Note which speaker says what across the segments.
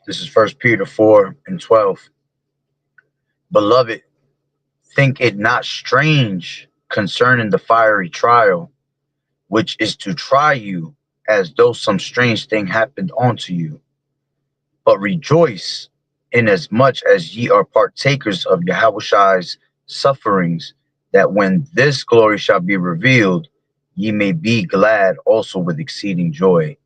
Speaker 1: This is First Peter 4:12. Beloved, think it not strange concerning the fiery trial, which is to try you, as though some strange thing happened unto you. But rejoice, inasmuch as ye are partakers of Yahweh's sufferings, that when this glory shall be revealed, ye may be glad also with exceeding joy.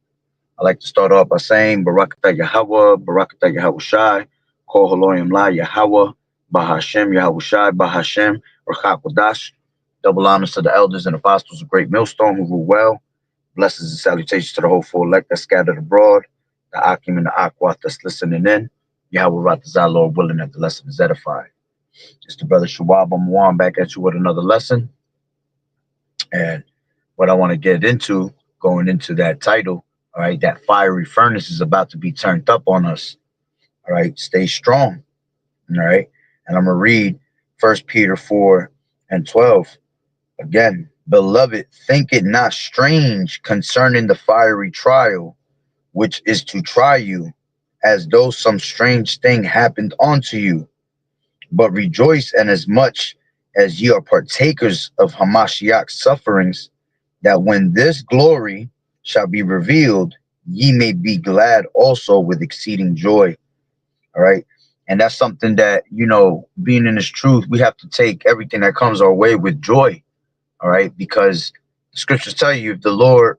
Speaker 1: I like to start off by saying Barakatah Yahweh, Barakatah Yahushai, Kol Haloyim La Yahweh, Bahashem Yahushai, Bahashem, Rachakodash. Double honors to the elders and apostles of Great Millstone who rule well. Blessings and salutations to the whole elect that scattered abroad, the Akim and the Akwat that's listening in. Yahweh Ratazah, Lord willing, that the lesson is edified. It's the brother Shawab Amwan back at you with another lesson. And what I want to get into, going into that title, all right, that fiery furnace is about to be turned up on us. All right, stay strong. All right, and I'm gonna read First Peter 4:12 again. Beloved, think it not strange concerning the fiery trial, which is to try you, as though some strange thing happened unto you. But rejoice, and as much as ye are partakers of Hamashiach's sufferings, that when this glory shall be revealed, ye may be glad also with exceeding joy. All right. And that's something that, being in this truth, we have to take everything that comes our way with joy. All right. Because the scriptures tell you, if the Lord,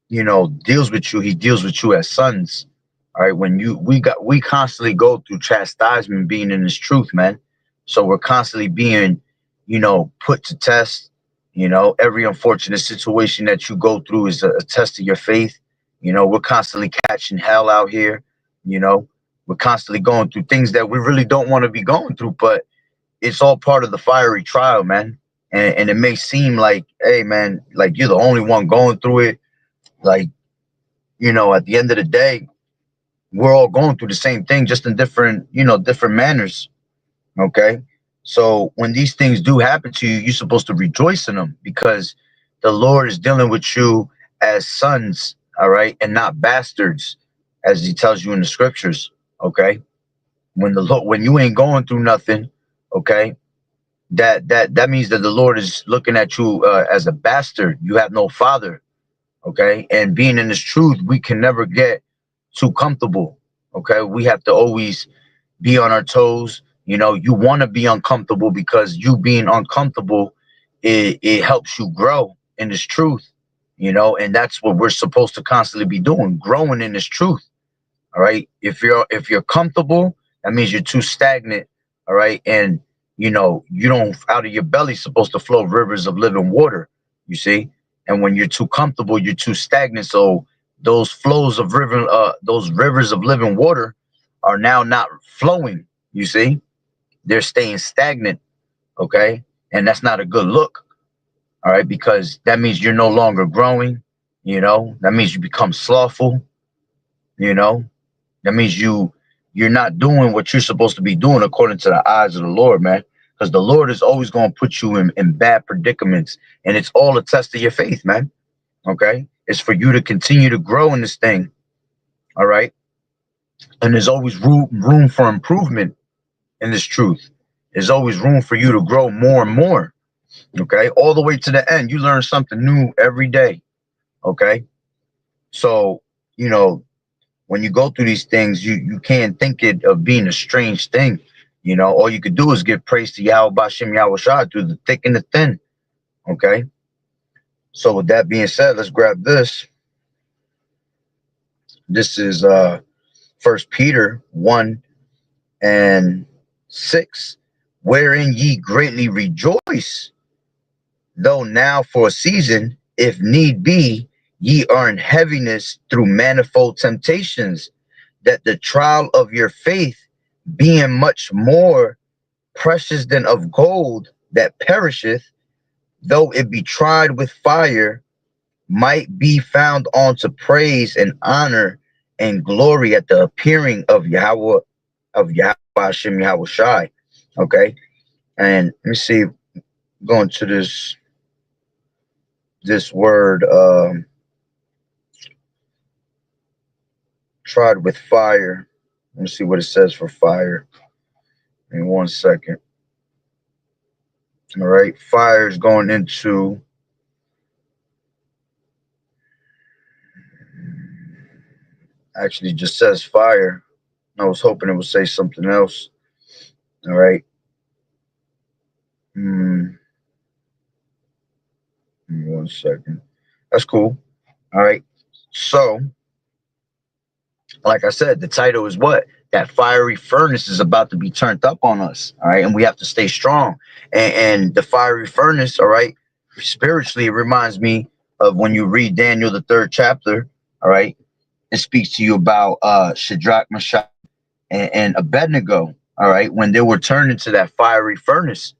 Speaker 1: deals with you, he deals with you as sons. All right. We constantly go through chastisement being in this truth, man. So we're constantly being, put to test. Every unfortunate situation that you go through is a test of your faith. We're constantly catching hell out here. We're constantly going through things that we really don't want to be going through, but it's all part of the fiery trial, man. And it may seem like, hey, man, like you're the only one going through it. Like, at the end of the day, we're all going through the same thing, just in different manners. Okay. So when these things do happen to you, you're supposed to rejoice in them because the Lord is dealing with you as sons, all right, and not bastards, as he tells you in the scriptures. Okay. When you ain't going through nothing, okay, that means that the Lord is looking at you as a bastard. You have no father. Okay. And being in this truth, we can never get too comfortable. Okay. We have to always be on our toes. You want to be uncomfortable because you being uncomfortable, it helps you grow in this truth, and that's what we're supposed to constantly be doing, growing in this truth. All right. If you're comfortable, that means you're too stagnant. All right. And you don't, out of your belly supposed to flow rivers of living water, you see. And when you're too comfortable, you're too stagnant. So those rivers of living water are now not flowing, you see. They're staying stagnant. Okay. And that's not a good look. All right. Because that means you're no longer growing. That means you become slothful. you know that means you're not doing what you're supposed to be doing according to the eyes of the Lord, man. Because the Lord is always going to put you in bad predicaments, and it's all a test of your faith, man. Okay, it's for you to continue to grow in this thing. All right, and there's always room for improvement in this truth. There's always room for you to grow more and more. Okay, all the way to the end, you learn something new every day. Okay, so you know when you go through these things, you can't think it of being a strange thing. All you could do is give praise to Yahweh Bashem Yahweh Shah through the thick and the thin. Okay. So with that being said, let's grab this. This is First Peter 1:6, wherein ye greatly rejoice, though now for a season, if need be, ye are in heaviness through manifold temptations, that the trial of your faith, being much more precious than of gold that perisheth, though it be tried with fire, might be found unto praise and honor and glory at the appearing of Yahweh Hashem Yahweh Shai. Okay. And let me see, going to this word, tried with fire. Let me see what it says for fire in 1 second. All right, fire is going into, actually just says fire. I was hoping it would say something else. All right. Mm, 1 second. That's cool. All right. So, like I said, the title is what? That fiery furnace is about to be turned up on us. All right. And we have to stay strong. And the fiery furnace, all right, spiritually, it reminds me of when you read Daniel, the third chapter. All right. It speaks to you about Shadrach, Meshach, and Abednego. All right. When they were turned into that fiery furnace.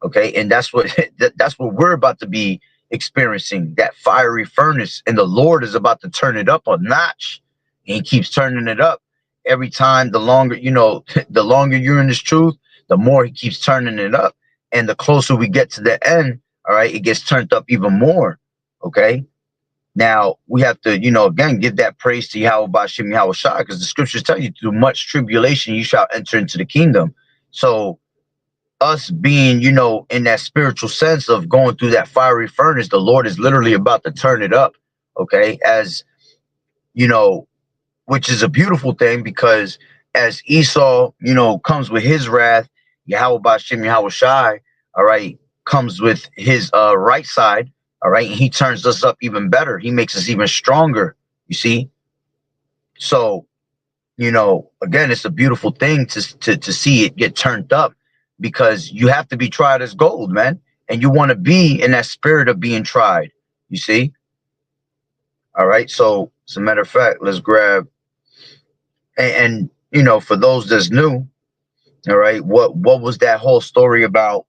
Speaker 1: Okay. And that's what that's what we're about to be experiencing, that fiery furnace. And the Lord is about to turn it up a notch. And he keeps turning it up every time. The longer, the longer you're in this truth, the more he keeps turning it up. And the closer we get to the end, all right, it gets turned up even more. Okay. Now we have to, again, give that praise to Yahweh Bashim Yahweh Shai, because the scriptures tell you through much tribulation you shall enter into the kingdom. So us being, in that spiritual sense of going through that fiery furnace, the Lord is literally about to turn it up. Okay. As you know, which is a beautiful thing, because as Esau, comes with his wrath, Yahweh Bashim Yahweh Shai, all right, comes with his right side, all right, and he turns us up even better. He makes us even stronger, you see. So, again, it's a beautiful thing to see it get turned up, because you have to be tried as gold, man. And you want to be in that spirit of being tried, you see. All right, so as a matter of fact, let's grab, and for those that's new, all right, what was that whole story about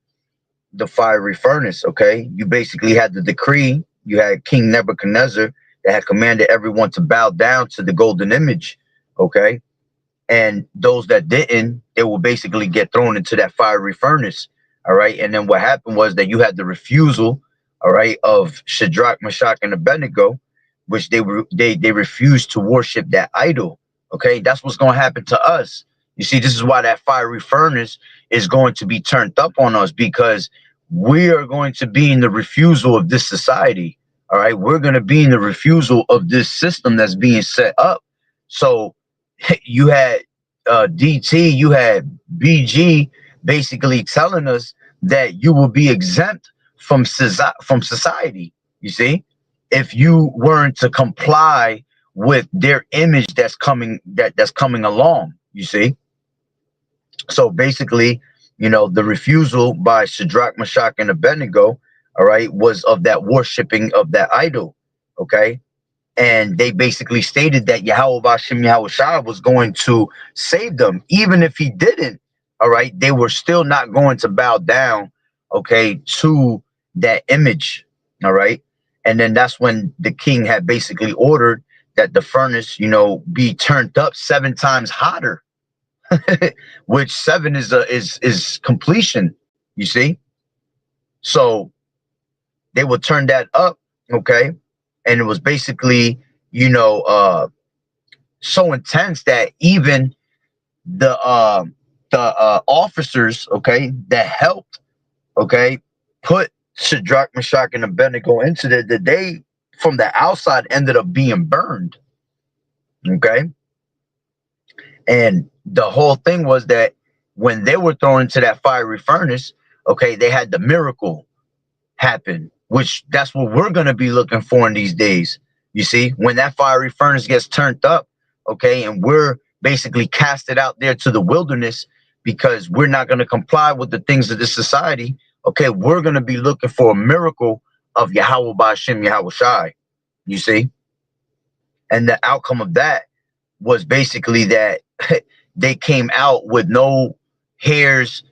Speaker 1: the fiery furnace? Okay, you basically had the decree. You had King Nebuchadnezzar that had commanded everyone to bow down to the golden image. Okay, and those that didn't, they will basically get thrown into that fiery furnace. All right, and then what happened was that you had the refusal, all right, of Shadrach, Meshach, and Abednego, which they refused to worship that idol. Okay, that's what's going to happen to us. You see, this is why that fiery furnace is going to be turned up on us, because we are going to be in the refusal of this society. All right, we're going to be in the refusal of this system that's being set up. So you had DT, you had BG basically telling us that you will be exempt from society. You see, if you weren't to comply with their image that's coming along. You see, so basically, the refusal by Shadrach, Meshach, and Abednego, all right, was of that worshiping of that idol. Okay, and they basically stated that Yahweh Bashim Yahweh Shai was going to save them. Even if he didn't, all right, they were still not going to bow down, okay, to that image, all right. And then that's when the king had basically ordered that the furnace, be turned up 7 times hotter, which 7 is completion, you see. So they would turn that up, okay, and it was basically, so intense that even the officers, okay, that helped, okay, put Shadrach, Meshach, and Abednego into that they from the outside ended up being burned. Okay. And the whole thing was that when they were thrown into that fiery furnace, okay, they had the miracle happen, which that's what we're going to be looking for in these days. You see, when that fiery furnace gets turned up, okay, and we're basically casted out there to the wilderness because we're not going to comply with the things of this society. Okay, we're going to be looking for a miracle of Yahweh Bashim Yahweh Shai. You see, and the outcome of that was basically that they came out with no hairs,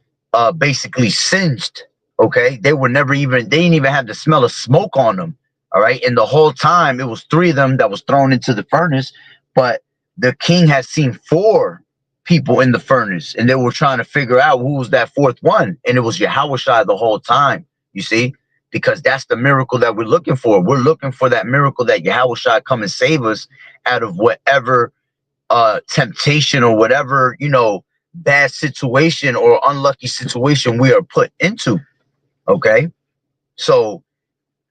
Speaker 1: basically singed. Okay, they didn't even have the smell of smoke on them. All right, and the whole time it was 3 of them that was thrown into the furnace, but the king had seen 4 people in the furnace, and they were trying to figure out who was that 4th one, and it was Yahweh Shai the whole time. You see, because that's the miracle that we're looking for. We're looking for that miracle that Yahweh Shai come and save us out of whatever temptation or whatever, you know, bad situation or unlucky situation we are put into. Okay, so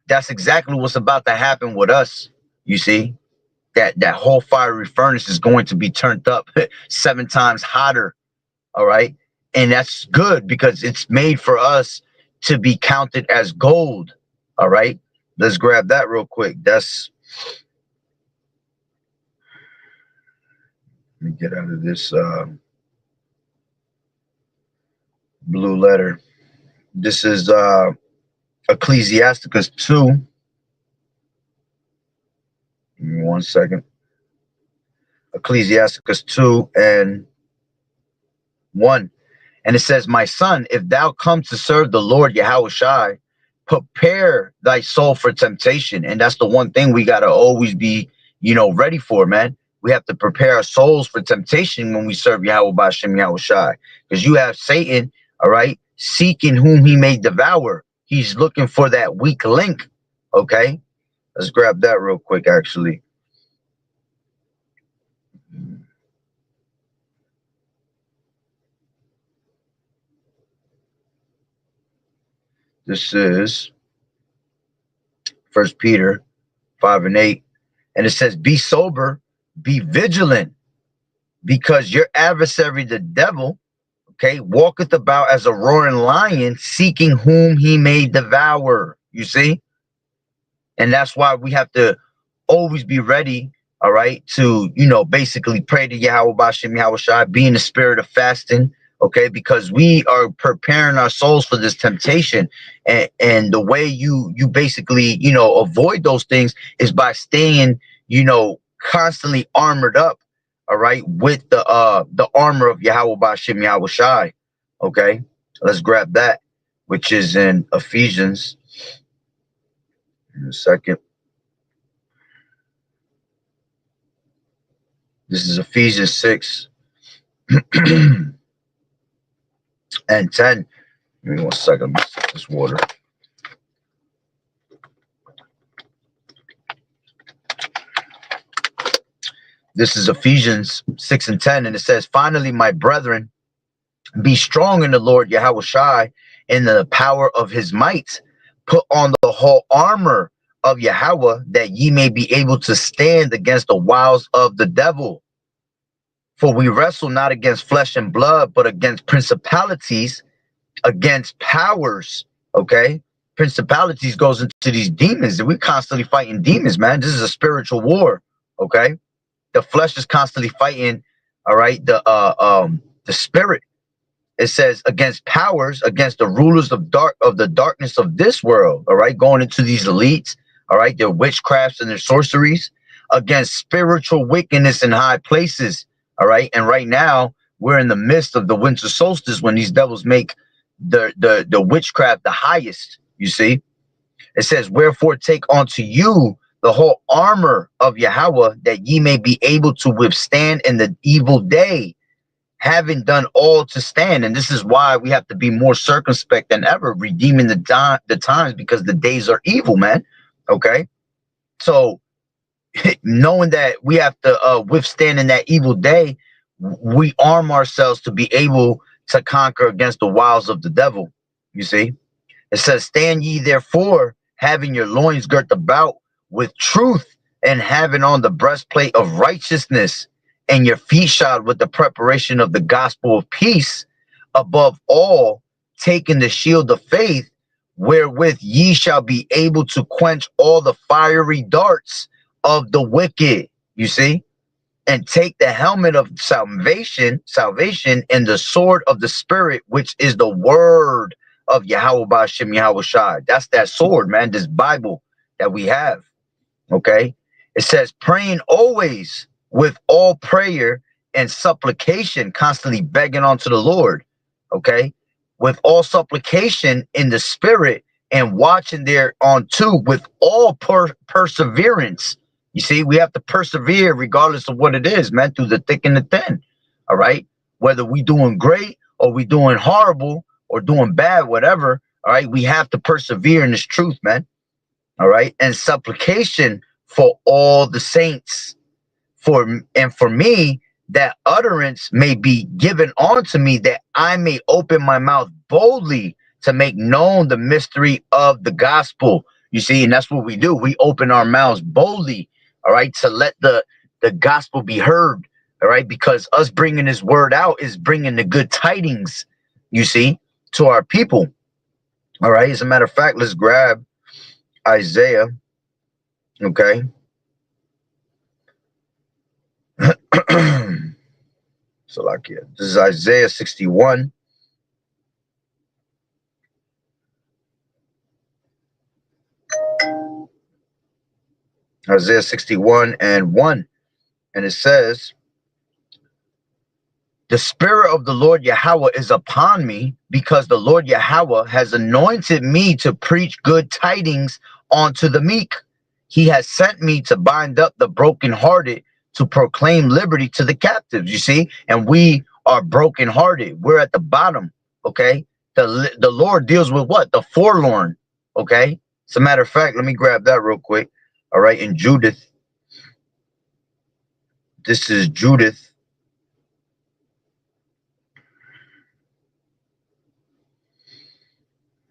Speaker 1: that's exactly what's about to happen with us. You see, that whole fiery furnace is going to be turned up 7 times hotter. All right, and that's good because it's made for us to be counted as gold. All right, let's grab that real quick. That's, let me get out of this blue letter. This is Ecclesiasticus 2. Give me 1 second. Ecclesiasticus 2 and 1. And it says, my son, if thou come to serve the Lord Yahushai, prepare thy soul for temptation. And that's the one thing we got to always be, you know, ready for, man. We have to prepare our souls for temptation when we serve Yahweh Bashem Yahushai. Because you have Satan, all right, seeking whom he may devour. He's looking for that weak link. Okay, let's grab that real quick, actually. This is 1 Peter 5 and 8. And it says, be sober, be vigilant, because your adversary, the devil, okay, walketh about as a roaring lion, seeking whom he may devour. You see? And that's why we have to always be ready, all right, to, you know, basically pray to Yahweh Bashem Yahushai, be in the spirit of fasting, okay, because we are preparing our souls for this temptation. And the way you basically, you know, avoid those things is by staying, you know, constantly armored up, all right, with the armor of Yahweh Bashem Yahushai. Okay, let's grab that, which is in Ephesians. In a second. This is Ephesians 6 and 10. Give me 1 second. This water. This is Ephesians 6 and 10. And it says, finally, my brethren, be strong in the Lord Yahushai in the power of his might. Put on the whole armor of Yahweh, that ye may be able to stand against the wiles of the devil. For we wrestle not against flesh and blood, but against principalities, against powers. Okay, principalities goes into these demons, and we're constantly fighting demons, man. This is a spiritual war. Okay, the flesh is constantly fighting, all right, the spirit. It says against powers, against the rulers of the darkness of this world, all right, going into these elites, all right, their witchcrafts and their sorceries, against spiritual wickedness in high places. All right, and right now we're in the midst of the winter solstice, when these devils make the witchcraft the highest. You see, it says, wherefore take unto you the whole armor of Yahweh, that ye may be able to withstand in the evil day, having done all to stand. And this is why we have to be more circumspect than ever, redeeming the times, because the days are evil, man. Okay, so knowing that we have to withstand in that evil day, we arm ourselves to be able to conquer against the wiles of the devil. You see, it says, stand ye therefore, having your loins girt about with truth, and having on the breastplate of righteousness, and your feet shod with the preparation of the gospel of peace. Above all, taking the shield of faith, wherewith ye shall be able to quench all the fiery darts of the wicked. You see, and take the helmet of salvation, and the sword of the spirit, which is the word of Yahweh Bashem Yahushai. That's that sword, man, this Bible that we have. Okay, it says, praying always with all prayer and supplication, constantly begging unto the Lord. Okay, with all supplication in the spirit, and watching thereunto with all perseverance. You see, we have to persevere regardless of what it is, man, through the thick and the thin. All right, whether we doing great or we doing horrible or doing bad, whatever. All right, we have to persevere in this truth, man. All right, and supplication for all the saints, for me, that utterance may be given unto me, that I may open my mouth boldly to make known the mystery of the gospel. You see, and that's what we do. We open our mouths boldly, all right, to let the gospel be heard, all right, because us bringing this word out is bringing the good tidings, you see, to our people. All right. As a matter of fact, let's grab Isaiah. Okay. So like, yeah, this is Isaiah 61. Isaiah 61 and 1. And it says, the spirit of the Lord Yahweh is upon me, because the Lord Yahweh has anointed me to preach good tidings unto the meek. He has sent me to bind up the brokenhearted, to proclaim liberty to the captives. You see, and we are brokenhearted. We're at the bottom. Okay. The Lord deals with what? The forlorn. Okay. As a matter of fact, let me grab that real quick. All right. In Judith, this is Judith.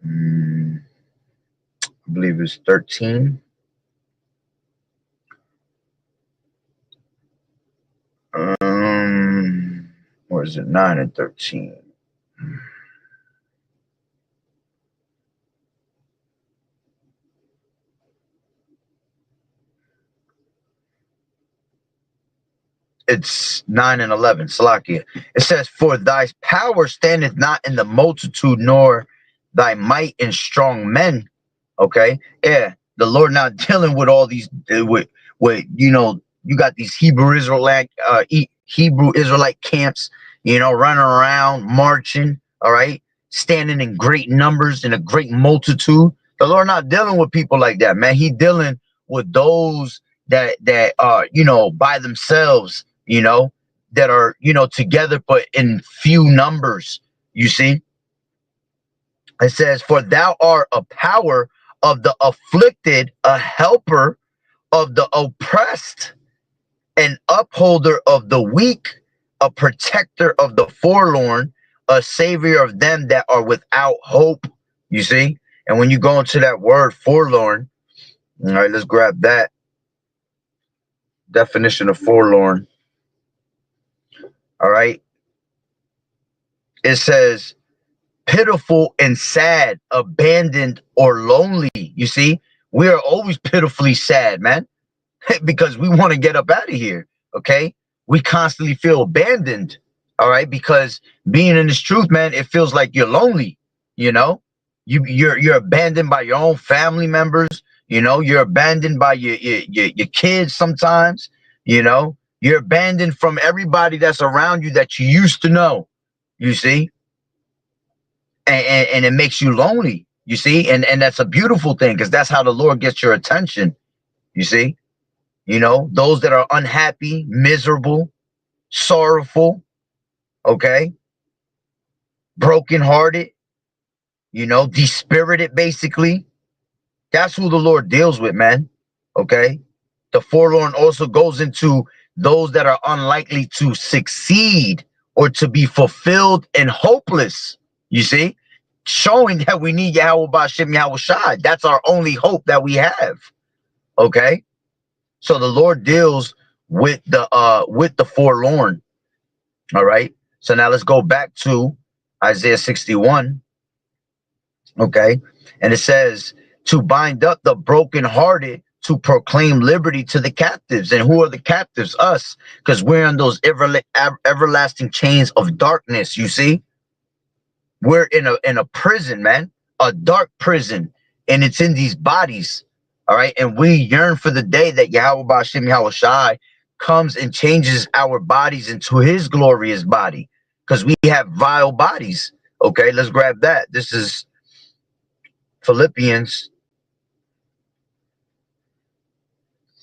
Speaker 1: I believe it's 13. Or is it 9 and 13? It's 9 and 11. Salakia. It says, for thy power standeth not in the multitude, nor thy might in strong men. Okay. Yeah. The Lord not dealing with all these, with you know, you got these Hebrew Israelite camps, you know, running around, marching, all right, standing in great numbers in a great multitude. The Lord not dealing with people like that, man. He dealing with those that are, you know, by themselves, you know, that are, you know, together but in few numbers. You see, it says, for thou art a power of the afflicted, a helper of the oppressed, an upholder of the weak, a protector of the forlorn, a savior of them that are without hope. You see, and when you go into that word forlorn, all right, let's grab that definition of forlorn. All right, it says pitiful and sad, abandoned or lonely. You see, we are always pitifully sad, man, because we want to get up out of here. Okay, we constantly feel abandoned. All right, because being in this truth, man, it feels like you're lonely. You know, you're abandoned by your own family members. You know, you're abandoned by your kids sometimes. You know, you're abandoned from everybody that's around you that you used to know. You see, and it makes you lonely. You see, and that's a beautiful thing, because that's how the Lord gets your attention. You see, you know, those that are unhappy, miserable, sorrowful, okay, brokenhearted, you know, dispirited, basically. That's who the Lord deals with, man. Okay. The forlorn also goes into those that are unlikely to succeed or to be fulfilled and hopeless. You see, showing that we need Yahweh Ba'Shem Yahweh Shai. That's our only hope that we have. Okay. So the Lord deals with the forlorn. All right. So now let's go back to Isaiah 61. Okay. And it says, to bind up the brokenhearted, to proclaim liberty to the captives. And who are the captives? Us, because we're in those everlasting chains of darkness. You see, we're in a prison, man, a dark prison, and it's in these bodies. All right. And we yearn for the day that Yahweh Ba'Shem Yahweh Shai comes and changes our bodies into his glorious body, because we have vile bodies. Okay, let's grab that. This is Philippians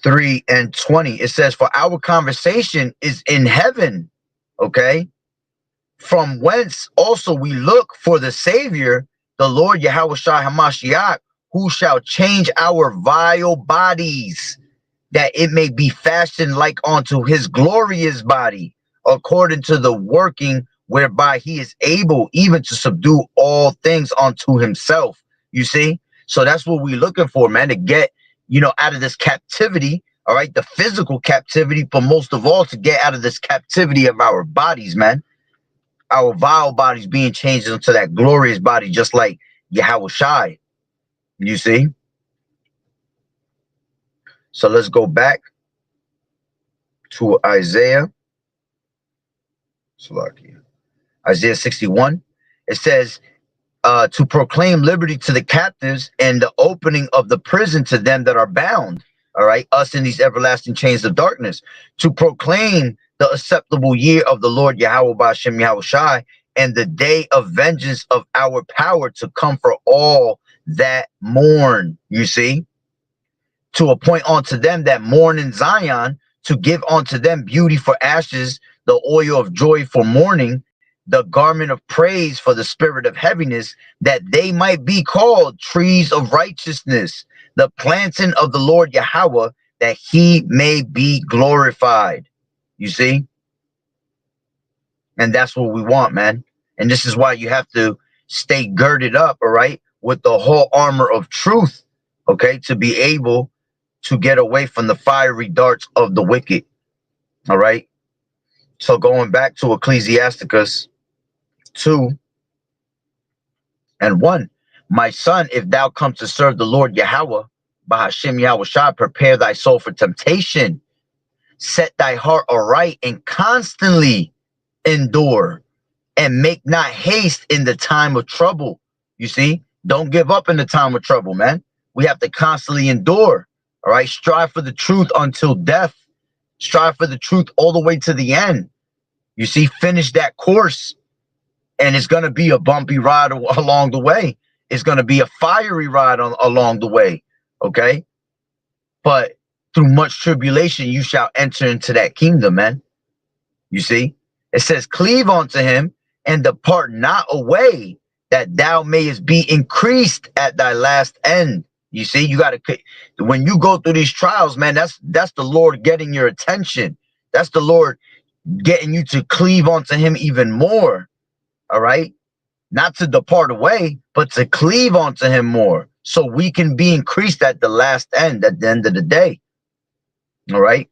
Speaker 1: 3 and 20. It says, for our conversation is in heaven, okay, from whence also we look for the Savior, the Lord Yahweh Shai HaMashiach, who shall change our vile bodies, that it may be fashioned like unto his glorious body. according to the working whereby he is able even to subdue all things unto himself. You see? So that's what we're looking for, man, to get, out of this captivity, all right, the physical captivity, but most of all, to get out of this captivity of our bodies, man. Our vile bodies being changed into that glorious body, just like Yahweh Shai. You see? So let's go back to Isaiah. Isaiah 61. It says, to proclaim liberty to the captives and the opening of the prison to them that are bound. All right, us in these everlasting chains of darkness, to proclaim the acceptable year of the Lord Yahweh Ba'ashem Yahweh Shai, and the day of vengeance of our power to come for all that mourn. You see, to appoint unto them that mourn in Zion, to give unto them beauty for ashes, the oil of joy for mourning, the garment of praise for the spirit of heaviness, that they might be called trees of righteousness, the planting of the Lord Yahweh, that he may be glorified. You see? And that's what we want, man. And this is why you have to stay girded up, all right, with the whole armor of truth, okay, to be able to get away from the fiery darts of the wicked. All right. So going back to Ecclesiasticus 2:1, my son, if thou come to serve the Lord Yahweh, Bahashem Yahweh Shah, prepare thy soul for temptation, set thy heart aright, and constantly endure, and make not haste in the time of trouble. You see, don't give up in the time of trouble, man. We have to constantly endure. All right, strive for the truth until death. Strive for the truth all the way to the end. You see, finish that course, and it's going to be a bumpy ride along the way. It's going to be a fiery ride along the way, okay? But through much tribulation, you shall enter into that kingdom, man. You see, it says, cleave unto him and depart not away, that thou mayest be increased at thy last end. You see, you got to, when you go through these trials, man, that's the Lord getting your attention. That's the Lord getting you to cleave onto him even more. All right. Not to depart away, but to cleave onto him more, so we can be increased at the last end, at the end of the day. All right.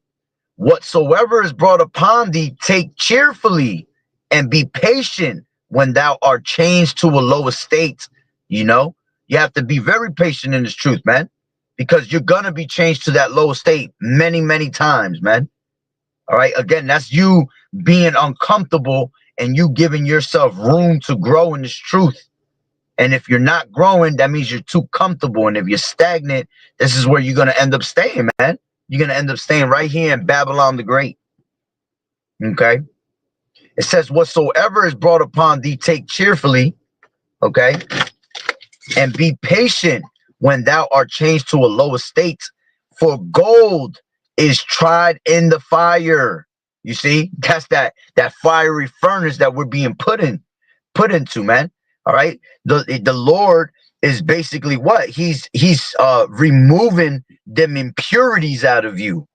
Speaker 1: Whatsoever is brought upon thee, take cheerfully, and be patient when thou art changed to a low estate. You know, you have to be very patient in this truth, man, because you're going to be changed to that low estate many, many times, man. All right. Again, that's you being uncomfortable and you giving yourself room to grow in this truth. And if you're not growing, that means you're too comfortable. And if you're stagnant, this is where you're going to end up staying, man. You're going to end up staying right here in Babylon the Great. Okay. It says, whatsoever is brought upon thee, take cheerfully. Okay. And be patient when thou art changed to a low estate. For gold is tried in the fire. You see, that's that fiery furnace that we're being put into, man. All right. The Lord is basically what? He's removing them impurities out of you.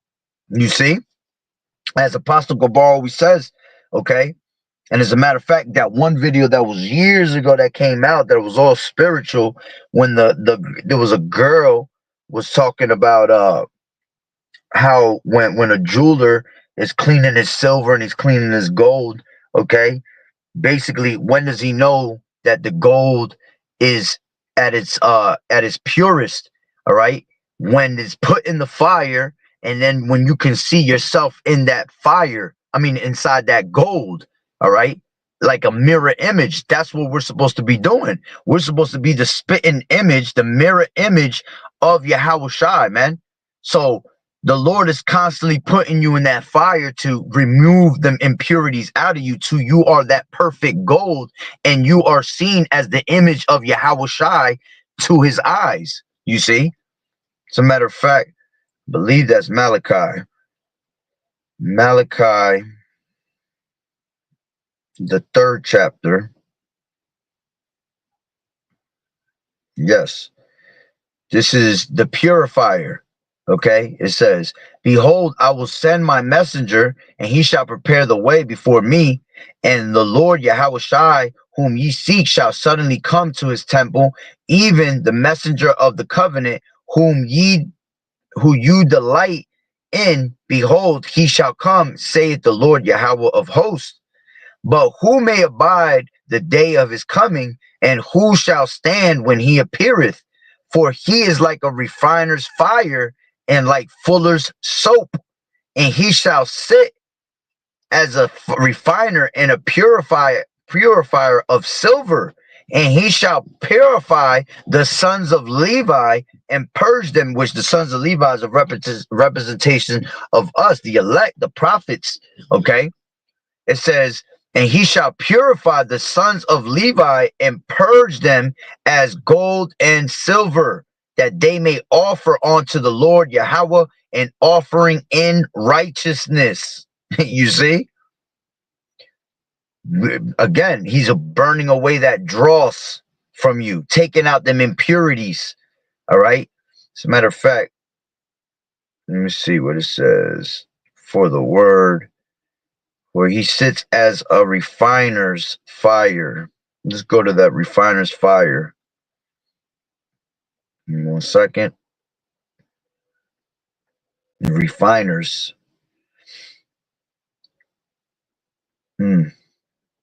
Speaker 1: You see, as Apostle Gabar always says, okay. And as a matter of fact, that one video that was years ago that came out that was all spiritual, when there was a girl was talking about how when a jeweler is cleaning his silver and he's cleaning his gold, okay, basically, when does he know that the gold is at its purest? All right, when it's put in the fire, and then when you can see yourself in that fire, I mean inside that gold, all right, like a mirror image. That's what we're supposed to be doing. We're supposed to be the spitting image, the mirror image of Yahweh Shai, man. So the Lord is constantly putting you in that fire to remove them impurities out of you, till you are that perfect gold, and you are seen as the image of Yahweh Shai to his eyes. You see? As a matter of fact, I believe that's Malachi. Malachi, the 3rd chapter. Yes. This is the purifier. Okay, it says, behold, I will send my messenger, and he shall prepare the way before me, and the Lord Yahweh Shai, whom ye seek, shall suddenly come to his temple, even the messenger of the covenant, who you delight in. Behold, he shall come, saith the Lord Yahweh of hosts. But who may abide the day of his coming, and who shall stand when he appeareth? For he is like a refiner's fire, and like fuller's soap, and he shall sit as a refiner and a purifier of silver, and he shall purify the sons of Levi and purge them, which the sons of Levi is a representation of us, the elect, the prophets. Okay, it says, and he shall purify the sons of Levi and purge them as gold and silver, that they may offer unto the Lord Yahweh an offering in righteousness. You see? Again, he's a burning away that dross from you, taking out them impurities. All right? As a matter of fact, let me see what it says for the word, where he sits as a refiner's fire. Let's go to that refiner's fire. Give me 1 second. Refiners.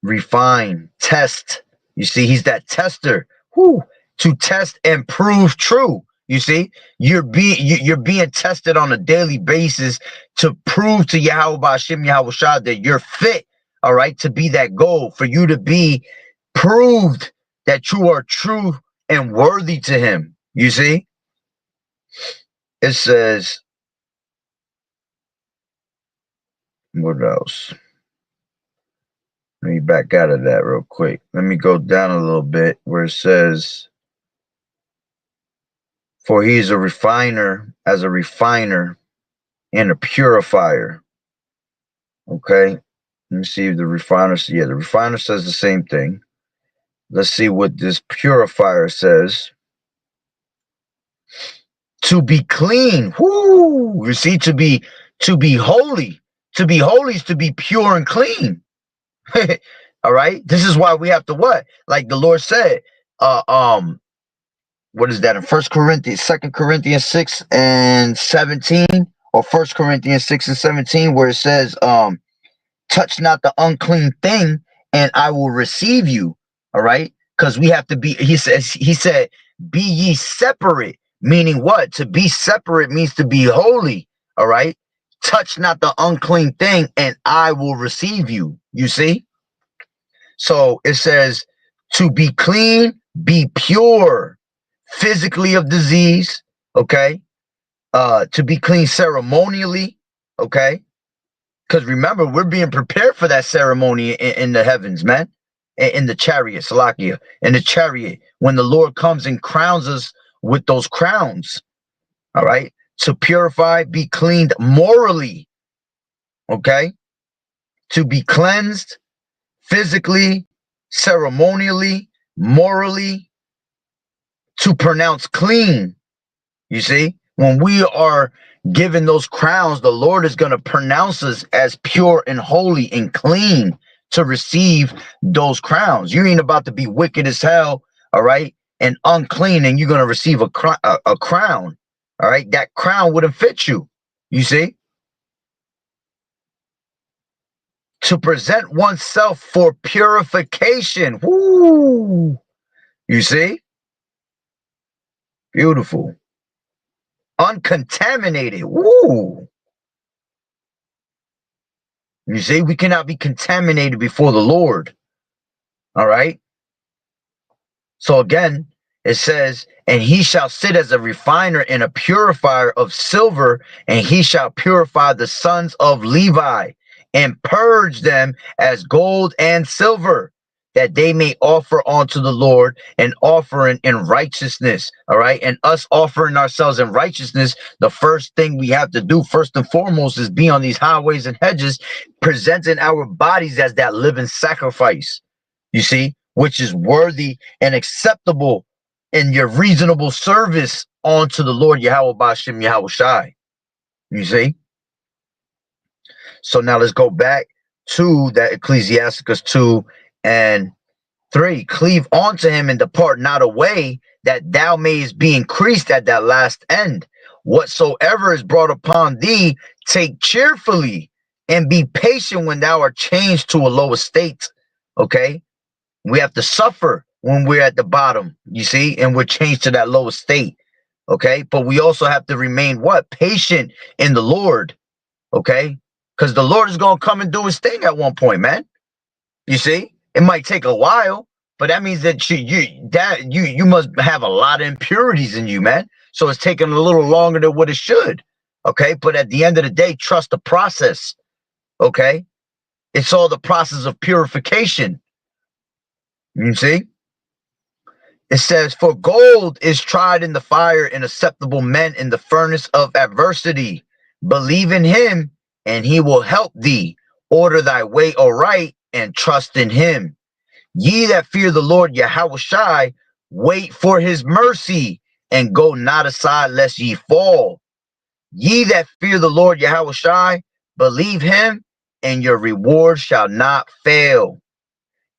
Speaker 1: Refine, test. You see, he's that tester. Whoo, to test and prove true. You see, you're being tested on a daily basis to prove to Yahweh Ba'ashem Yahweh Shah that you're fit, all right, to be that goal, for you to be proved that you are true and worthy to him. You see, it says, what else? Let me back out of that real quick. Let me go down a little bit where it says, for he is a refiner, as a refiner and a purifier. Okay. Let me see if the refiner, yeah, the refiner says the same thing. Let's see what this purifier says. To be clean. Whoo! You see, to be holy. To be holy is to be pure and clean. All right. This is why we have to what? Like the Lord said, what is that in 2 Corinthians 6 and 17, or 1 Corinthians 6 and 17, where it says, touch not the unclean thing, and I will receive you. All right, because we have to be, he said, be ye separate, meaning what? To be separate means to be holy. All right, touch not the unclean thing, and I will receive you. You see, so it says to be clean, be pure, physically of disease, okay, to be clean ceremonially, okay, because remember, we're being prepared for that ceremony in the heavens, man, in the chariot, Salakia, in the chariot, when the Lord comes and crowns us with those crowns. All right, to purify, be cleaned morally, okay, to be cleansed physically, ceremonially, morally, to pronounce clean. You see, when we are given those crowns, the Lord is going to pronounce us as pure and holy and clean to receive those crowns. You ain't about to be wicked as hell, all right, and unclean, and you're going to receive a crown, all right? That crown wouldn't fit you, you see? To present oneself for purification. Woo! You see? Beautiful. Uncontaminated. Woo! You see, we cannot be contaminated before the Lord. All right. So again, it says, and he shall sit as a refiner and a purifier of silver, and he shall purify the sons of Levi and purge them as gold and silver, that they may offer unto the Lord an offering in righteousness. All right. And us offering ourselves in righteousness, the first thing we have to do, first and foremost, is be on these highways and hedges, presenting our bodies as that living sacrifice, you see, which is worthy and acceptable and your reasonable service onto the Lord Yahweh Bashem Yahweh Shai. You see? So now let's go back to that Ecclesiasticus 2 and 3. Cleave unto him and depart not away, that thou mayest be increased at that last end. Whatsoever is brought upon thee, take cheerfully, and be patient when thou art changed to a lower state. Okay? We have to suffer when we're at the bottom, you see, and we're changed to that lower state. Okay? But we also have to remain what? Patient in the Lord. Okay? Because the Lord is going to come and do his thing at one point, man. You see? It might take a while, but that means that you must have a lot of impurities in you, man. So it's taking a little longer than what it should. Okay? But at the end of the day, trust the process. Okay? It's all the process of purification. You see? It says, for gold is tried in the fire, and acceptable men in the furnace of adversity. Believe in him, and he will help thee. Order thy way aright, and trust in him. Ye that fear the Lord Yahweh Shai, wait for his mercy, and go not aside lest ye fall. Ye that fear the Lord Yahweh Shai, believe him, and your reward shall not fail.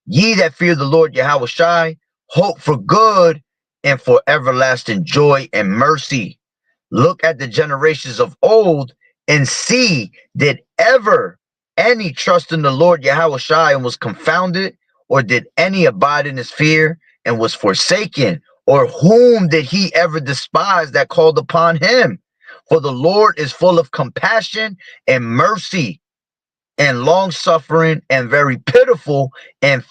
Speaker 1: Ye that fear the Lord Yahweh Shai, hope for good and for everlasting joy and mercy. Look at the generations of old and see, did ever any trust in the Lord Yahweh Shai and was confounded? Or did any abide in his fear and was forsaken? Or whom did he ever despise that called upon him? For the Lord is full of compassion and mercy, and long suffering, and very pitiful, and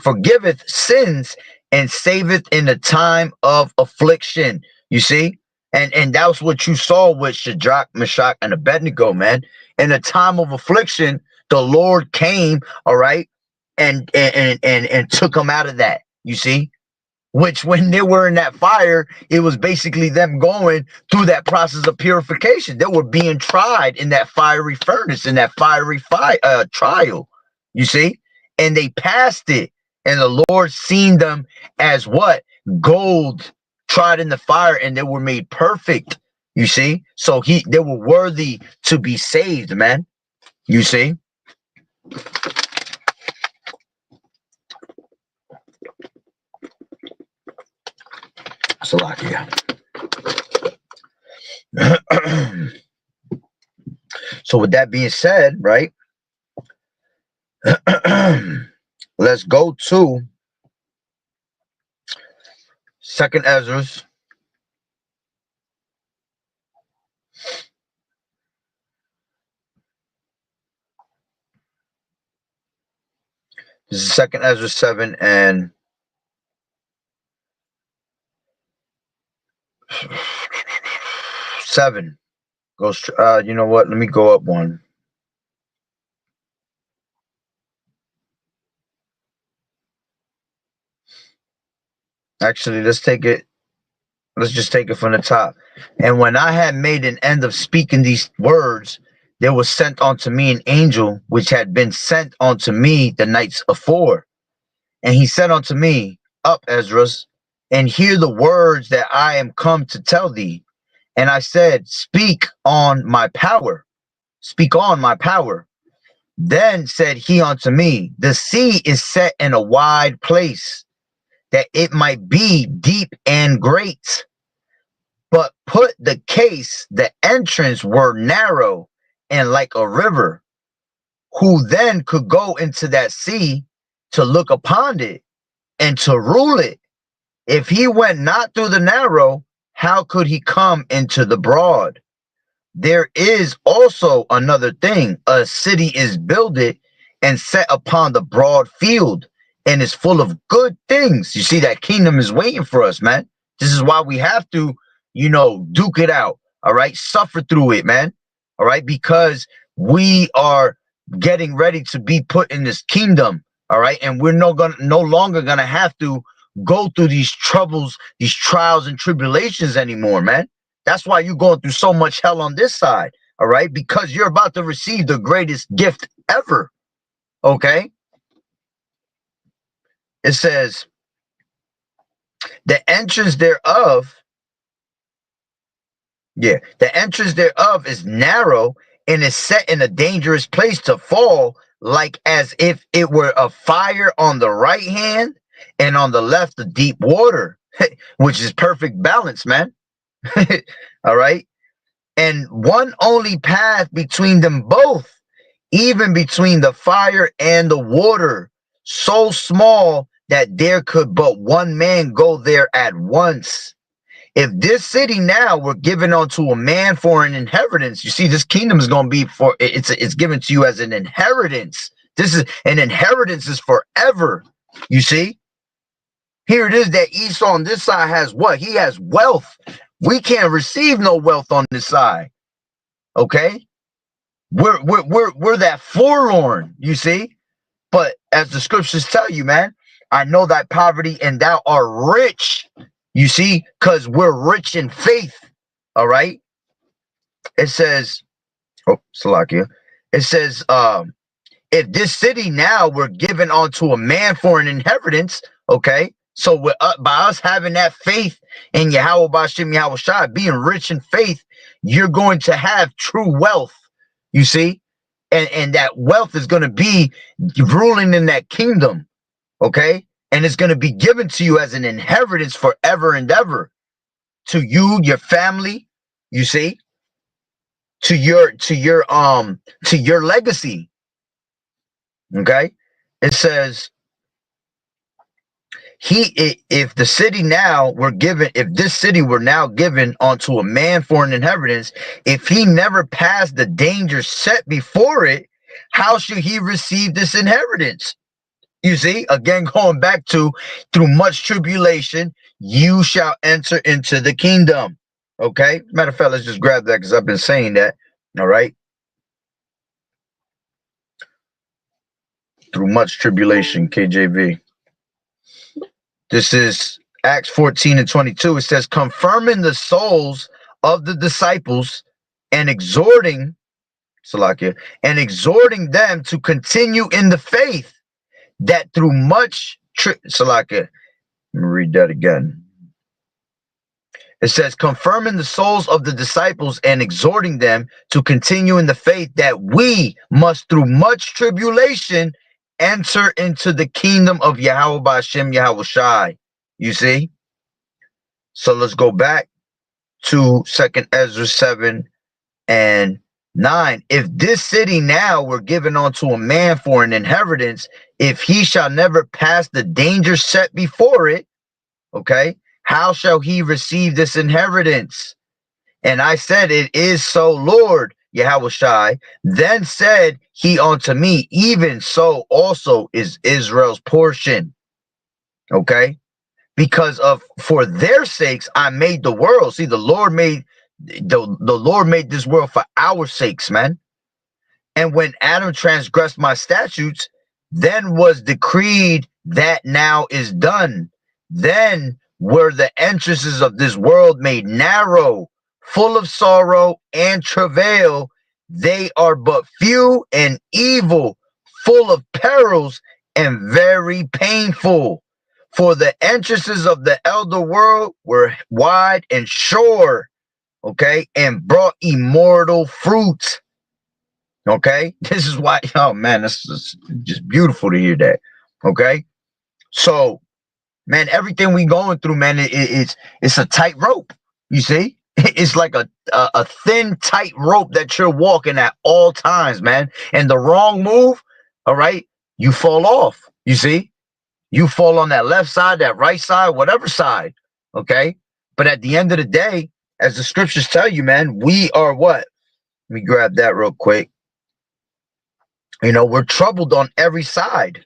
Speaker 1: forgiveth sins, and saveth in the time of affliction. You see? And that was what you saw with Shadrach, Meshach, and Abednego, man. In a time of affliction, the Lord came, all right, and took them out of that. You see? Which, when they were in that fire, it was basically them going through that process of purification. They were being tried in that fiery furnace, in that fiery trial, you see? And they passed it. And the Lord seen them as what? Gold tried in the fire, and they were made perfect, you see? So they were worthy to be saved, man. You see? Salakia. So with that being said, right? Let's go to Second Ezra. This is Second Ezra 7 and 7. Goes. You know what? Let me go up one. Actually, let's take it. Let's just take it from the top. And when I had made an end of speaking these words, there was sent unto me an angel, which had been sent unto me the nights afore. And he said unto me, Up, Esdras, and hear the words that I am come to tell thee. And I said, Speak on, my power. Speak on, my power. Then said he unto me, The sea is set in a wide place, that it might be deep and great. But put the case, the entrance were narrow and like a river. Who then could go into that sea to look upon it and to rule it? If he went not through the narrow, how could he come into the broad? There is also another thing. A city is builded and set upon the broad field, and is full of good things. You see, that kingdom is waiting for us, man. This is why we have to, duke it out. All right. Suffer through it, man. All right. Because we are getting ready to be put in this kingdom. All right. And we're no longer going to have to go through these troubles, these trials and tribulations anymore, man. That's why you're going through so much hell on this side. All right. Because you're about to receive the greatest gift ever. Okay. It says, The entrance thereof, the entrance thereof is narrow and is set in a dangerous place to fall, like as if it were a fire on the right hand and on the left the deep water, which is perfect balance, man. All right. And one only path between them both, even between the fire and the water, so small that there could but one man go there at once. If this city now were given unto a man for an inheritance, you see, this kingdom is going to be for it's given to you as an inheritance. This is an inheritance is forever. You see, here it is that Esau on this side has what? He has wealth. We can't receive no wealth on this side. Okay, we're that forlorn. You see, but as the scriptures tell you, man, I know thy poverty and thou art rich. You see, because we're rich in faith. All right. It says, oh, Salakia. It says, if this city now were given unto a man for an inheritance, okay. So by us having that faith in Yahweh Bashim Yahweh Shai, being rich in faith, you're going to have true wealth. You see, and that wealth is going to be ruling in that kingdom. Okay. And it's going to be given to you as an inheritance forever and ever, to you, your family, you see, to your legacy. Okay. It says, if the city now were given, if this city were now given unto a man for an inheritance, if he never passed the danger set before it, how should he receive this inheritance? You see, again, going back to, through much tribulation, you shall enter into the kingdom. Okay. Matter of fact, let's just grab that because I've been saying that. All right. Through much tribulation, KJV. This is Acts 14:22. It says, confirming the souls of the disciples and exhorting, Salakia, and exhorting them to continue in the faith, that through much Salakia, let me read that again. It says, confirming the souls of the disciples and exhorting them to continue in the faith, that we must through much tribulation enter into the kingdom of Yahweh Ba'ashem Yahweh Shai. You see? So let's go back to 2nd Ezra 7 and 9. If this city now were given unto a man for an inheritance, if he shall never pass the danger set before it, okay, how shall he receive this inheritance? And I said, it is so, Lord Yahweh Shai. Then said he unto me, even so also is Israel's portion. Okay, because of for their sakes I made the world. See, the Lord made this world for our sakes, man. And when Adam transgressed my statutes, then was decreed that now is done. Then were the entrances of this world made narrow, full of sorrow and travail. They are but few and evil, full of perils and very painful. For the entrances of the elder world were wide and sure, okay, and brought immortal fruit. Okay, this is why, oh man, this is just beautiful to hear that. Okay, so man, everything we going through, man, it's a tight rope. You see, it's like a thin, tight rope that you're walking at all times, man. And the wrong move, all right, you fall off. You see, you fall on that left side, that right side, whatever side. Okay, but at the end of the day, as the scriptures tell you, man, we are what? Let me grab that real quick. You know, we're troubled on every side.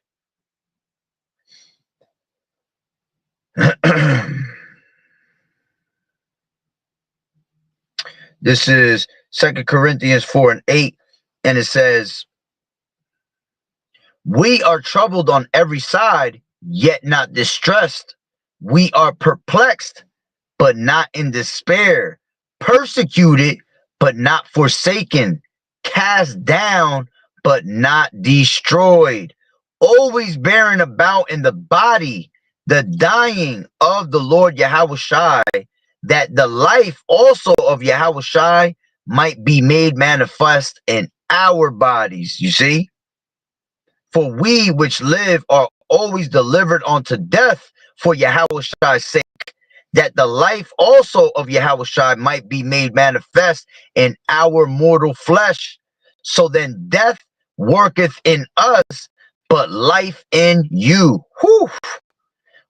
Speaker 1: This is 2 Corinthians 4:8, and it says, we are troubled on every side, yet not distressed. We are perplexed, but not in despair. Persecuted, but not forsaken. Cast down, but not destroyed. Always bearing about in the body the dying of the Lord Yahushai, that the life also of Yahushai might be made manifest in our bodies. You see? For we which live are always delivered unto death for Yahushai's sake, that the life also of Yahushai might be made manifest in our mortal flesh. So then death worketh in us, but life in you. Whew.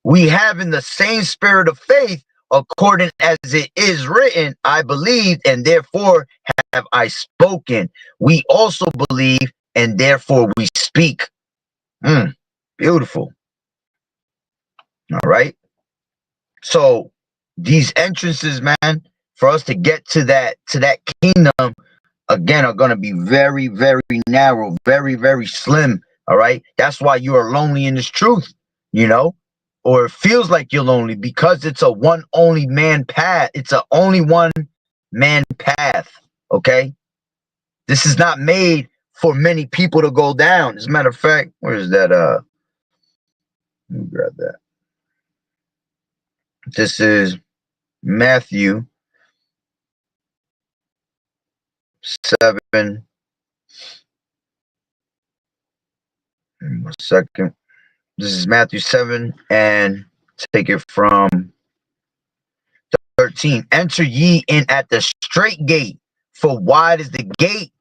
Speaker 1: We have in the same spirit of faith, according as it is written, I believed, and therefore have I spoken. We also believe, and therefore we speak. Beautiful. All right. So these entrances, man, for us to get to that kingdom, again, are going to be very, very narrow, very, very slim. All right. That's why you are lonely in this truth, you know, or it feels like you're lonely, because it's a one only man path. It's a only one man path. Okay. This is not made for many people to go down. As a matter of fact, where is that? Let me grab that. This is Matthew 7. 1 second. This is Matthew 7, and take it from 13. Enter ye in at the straight gate, for wide is the gate,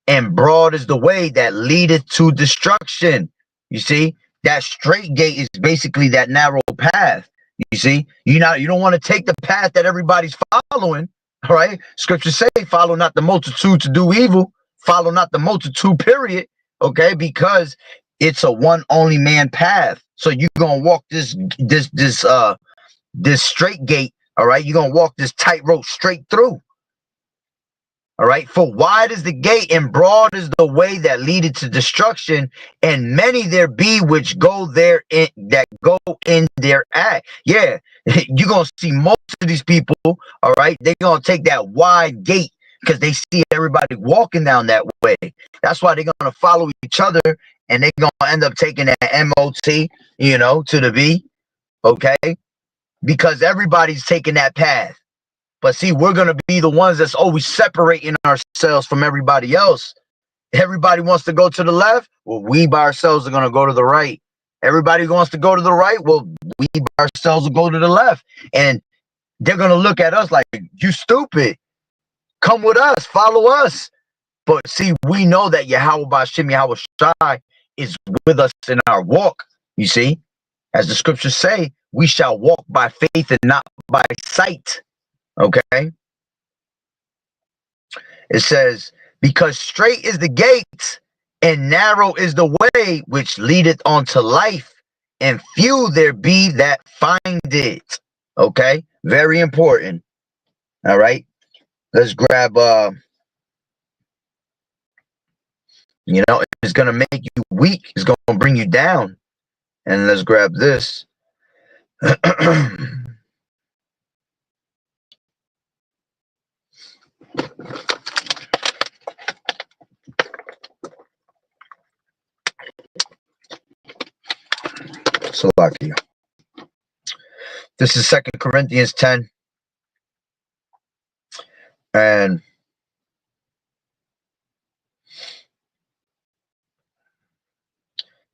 Speaker 1: and broad is the way that leadeth to destruction. You see, that straight gate is basically that narrow path. You see, you don't want to take the path that everybody's following. All right. Scriptures say, follow not the multitude to do evil. Follow not the multitude, period. Okay, because it's a one only man path. So you're gonna walk this straight gate. All right, you're gonna walk this tightrope straight through. All right, for wide is the gate and broad is the way that leadeth to destruction, and many there be which go there in their act. Yeah, you're gonna see most of these people. All right, they're gonna take that wide gate because they see everybody walking down that way. That's why they're gonna follow each other, and they're gonna end up taking that MOT, you know, to the V. Okay, because everybody's taking that path. But see, we're going to be the ones that's always separating ourselves from everybody else. Everybody wants to go to the left. Well, we by ourselves are going to go to the right. Everybody wants to go to the right. Well, we by ourselves will go to the left. And they're going to look at us like, you stupid. Come with us. Follow us. But see, we know that Yahweh Bashim Yahweh Shai is with us in our walk. You see, as the scriptures say, we shall walk by faith and not by sight. Okay, it says, because straight is the gate and narrow is the way which leadeth unto life, and few there be that find it. Okay, very important. All right, let's grab you know, it's gonna make you weak, it's gonna bring you down. And let's grab this. Slovakia. This is 2 Corinthians 10 and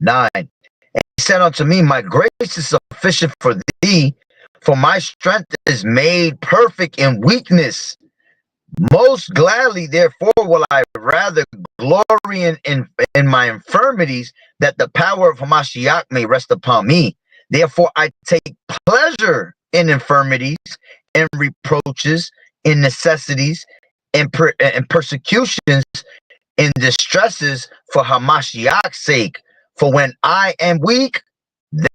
Speaker 1: 9. And he said unto me, my grace is sufficient for thee, for my strength is made perfect in weakness. Most gladly, therefore, will I rather glory in my infirmities, that the power of Hamashiach may rest upon me. Therefore, I take pleasure in infirmities, in reproaches, in necessities, in persecutions, in distresses for Hamashiach's sake. For when I am weak,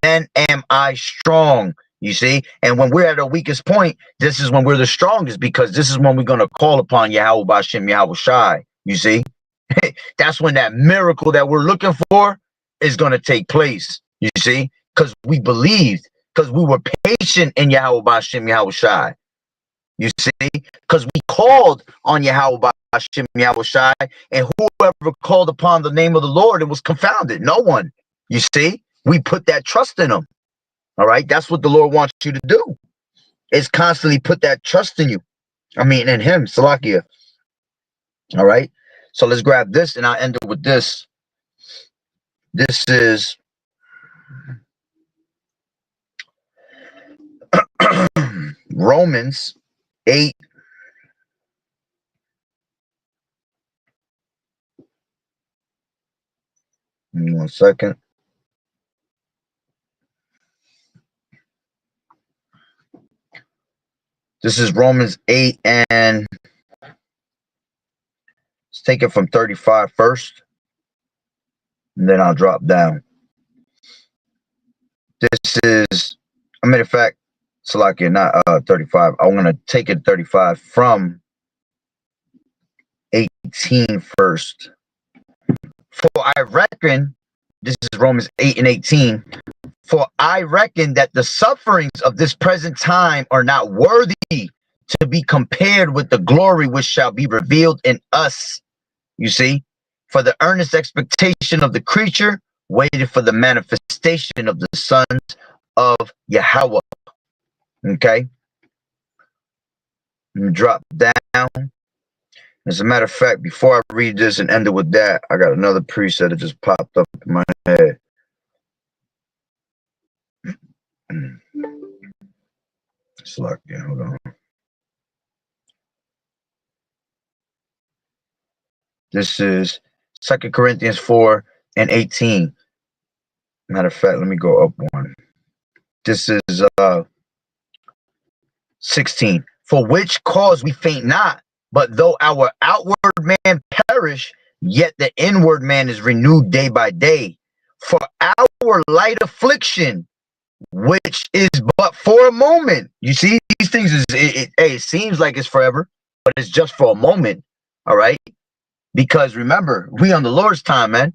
Speaker 1: then am I strong. You see, and when we're at our weakest point, this is when we're the strongest, because this is when we're going to call upon Yahweh Bashim Yahweh Shai. You see, that's when that miracle that we're looking for is going to take place. You see, because we believed, because we were patient in Yahweh Bashim Yahweh Shai. You see, because we called on Yahweh Bashim Yahweh Shai, and whoever called upon the name of the Lord, it was confounded. No one. You see, we put that trust in him. All right. That's what the Lord wants you to do, is constantly put that trust in you. I mean, in him, Salakia. All right. So let's grab this, and I'll end it with this. This is Romans 8. Give me 1 second. This is Romans 8, and let's take it from 35 first, and then I'll drop down. This is, a matter of fact, Salakia, not 35. I'm going to take it 35 from 18 first. For I reckon, this is Romans 8 and 18, for I reckon that the sufferings of this present time are not worthy to be compared with the glory which shall be revealed in us. You see, for the earnest expectation of the creature waited for the manifestation of the sons of Yahweh. Okay, let me drop down. As a matter of fact, before I read this and end it with that, I got another preset that just popped up in my head. Select, yeah, hold on. This is 2 Corinthians 4 and 18. Matter of fact, let me go up one. This is 16. For which cause we faint not, but though our outward man perish, yet the inward man is renewed day by day. For our light affliction, which is but for a moment. You see, these things it seems like it's forever, but it's just for a moment. All right. Because remember, we on the Lord's time, man.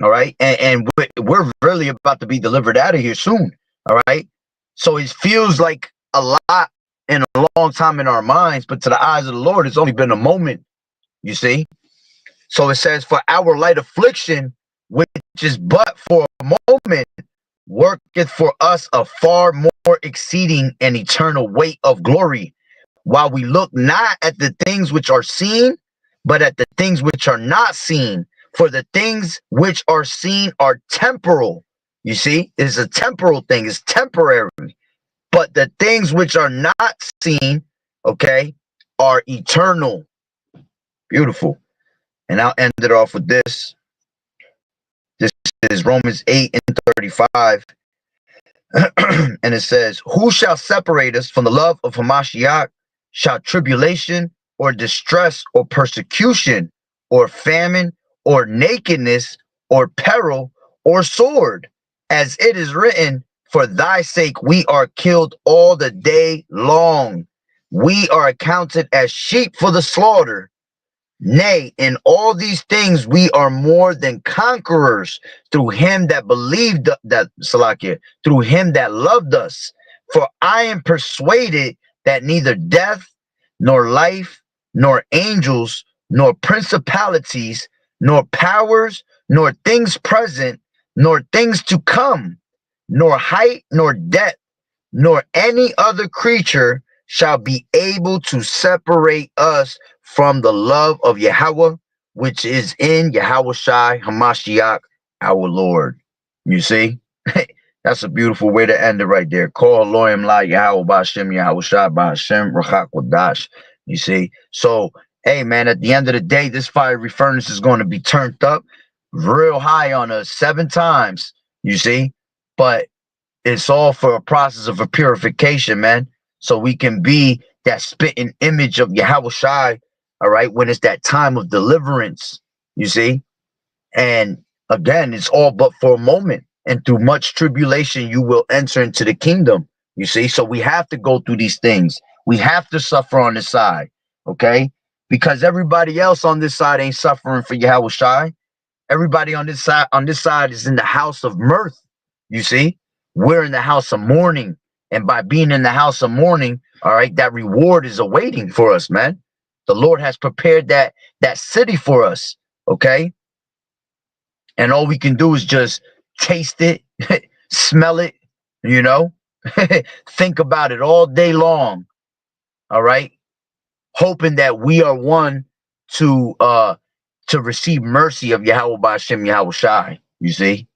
Speaker 1: All right. And we're really about to be delivered out of here soon. All right. So it feels like a lot and a long time in our minds, but to the eyes of the Lord, it's only been a moment. You see? So it says, for our light affliction, which is but for a moment, worketh for us a far more exceeding and eternal weight of glory, while we look not at the things which are seen, but at the things which are not seen. For the things which are seen are temporal. You see, it's a temporal thing, it's temporary. But the things which are not seen, okay, are eternal. Beautiful. And I'll end it off with this. This is Romans 8 and 35. And it says, who shall separate us from the love of Hamashiach? Shall tribulation or distress or persecution or famine or nakedness or peril or sword? As it is written, for thy sake we are killed all the day long. We are accounted as sheep for the slaughter. Nay, in all these things we are more than conquerors through him that believed, that Salakia, through him that loved us. For I am persuaded that neither death, nor life, nor angels, nor principalities, nor powers, nor things present, nor things to come, nor height, nor depth, nor any other creature shall be able to separate us from the love of Yahweh, which is in Yahushai Hamashiach, our Lord. You see? That's a beautiful way to end it right there. Call Elohim La Yahweh Ba'Shem Yahushai Ba'Shem Rachak Wadash. You see? So, hey, man, at the end of the day, this fiery furnace is going to be turned up real high on us 7 times. You see? But it's all for a process of a purification, man. So we can be that spitting image of Yahushai, all right, when it's that time of deliverance, you see? And again, it's all but for a moment. And through much tribulation, you will enter into the kingdom, you see? So we have to go through these things. We have to suffer on this side, okay? Because everybody else on this side ain't suffering for Yahushai. Everybody on this side is in the house of mirth, you see? We're in the house of mourning. And by being in the house of mourning, all right, that reward is awaiting for us, man. The Lord has prepared that city for us, okay? And all we can do is just taste it, smell it, you know? Think about it all day long, all right? Hoping that we are one to receive mercy of Yahweh Ba'ashem Yahweh Shai, you see?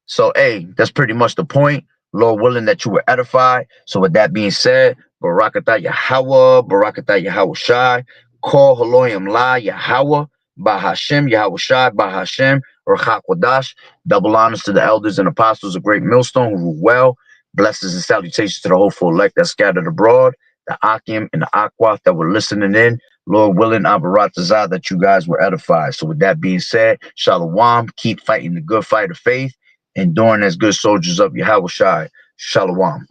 Speaker 1: So, hey, that's pretty much the point. Lord willing that you were edified. So, with that being said, Barakatah Yahweh, Barakatah Yahweh Shai, Call Haloyim La Yahweh, Bahashem Yahweh Shai, Bahashem, Rachak Wadash. Double honors to the elders and apostles of Great Millstone who rule well. Blessings and salutations to the hopeful elect that scattered abroad, the Akim and the Aquath that were listening in. Lord willing, Abaratazah, that you guys were edified. So, with that being said, Shalom, keep fighting the good fight of faith, enduring as good soldiers of Yahweh Shai. Shalom.